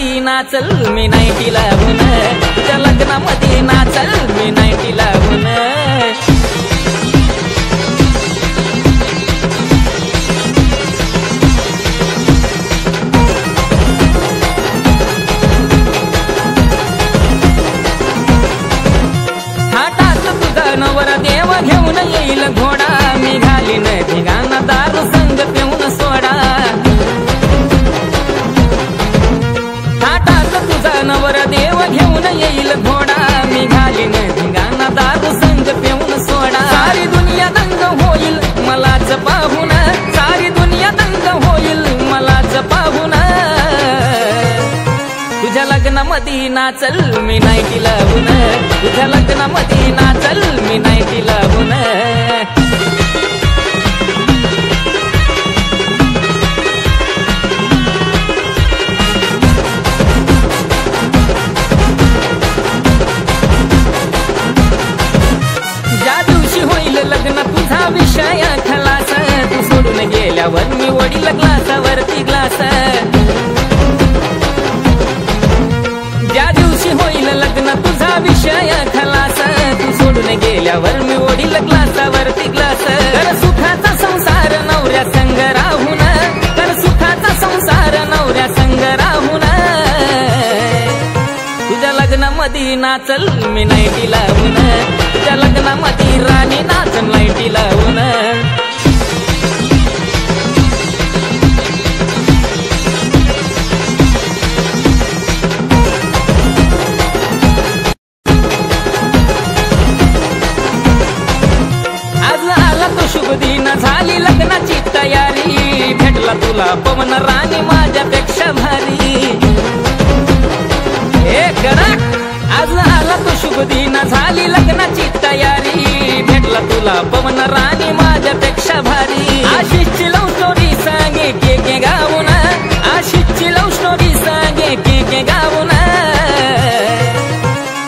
लग्नामध्ये नाचल मी नाईटी लावून, तुझ्या लग्नामध्ये नाचल मी नाईटी लावून। नवरा देव घेऊन येईल घोडा, मी घालीन धिगाणा दारू संग पिऊन सोडा। थाटात तुझा नवरा देव घेऊन येईल घोडा, मी घालीन धिगाणा दारू संग पिऊन सोडा। सारी दुनिया दंग होईल मलाच पाहून, सारी दुनिया दंग होईल मलाच पाहून। तुझ्या लग्नामध्ये नाचल मी नाईटी लावून, तुझ्या लग्नामध्ये नाचल मी नाईटी लावून। ज्या दिवशी होईल लग्न तुझा विषय खलास, तू सोडून गेल्यावर मी ओढील ग्लासावरती ग्लास। ज्या दिवशी होईल लग्न तुझा विषय खलास, तू सोडून गेल्यावर मी ओढील ग्लासावरती ग्लास। कर सुखाचा संसार नवऱ्या संग राहून, कर सुखाचा संसार नवऱ्या संग राहून। तुझ्या लग्नामध्ये नाचल मी नाईटी लावून, तुझ्या लग्नामध्ये राणी नाचल नाईटी लावून। शुभ दिन झाली लग्नाची तयारी, भेटला तुला पवन राणी माझ्यापेक्षा भारी। हे कडक आज आला तो शुभ दिन झाली लग्नाची तयारी, भेटला तुला पवन राणी माझ्यापेक्षा भारी। आशिषची लव्ह स्टोरी सांगे के गाऊन, आशिषची लव्ह स्टोरी सांगे के गाऊन।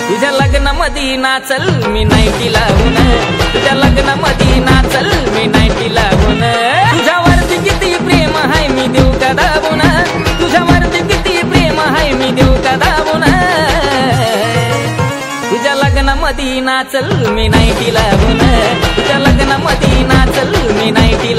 तुझ्या लग्नामध्ये नाचल मी नाईटी लावून, तुझ्या लग्नामध्ये नाचल मी नाईटी लावून। तुझ्यावरती किती प्रेम हाय मी देऊ का दाबून, तुझ्यावरती किती प्रेम हाय मी देऊ का दाबून। तुझ्या लग्नामध्ये नाचल मी नाईटी लावून, तुझ्या लग्नामध्ये नाचल मी नाईटी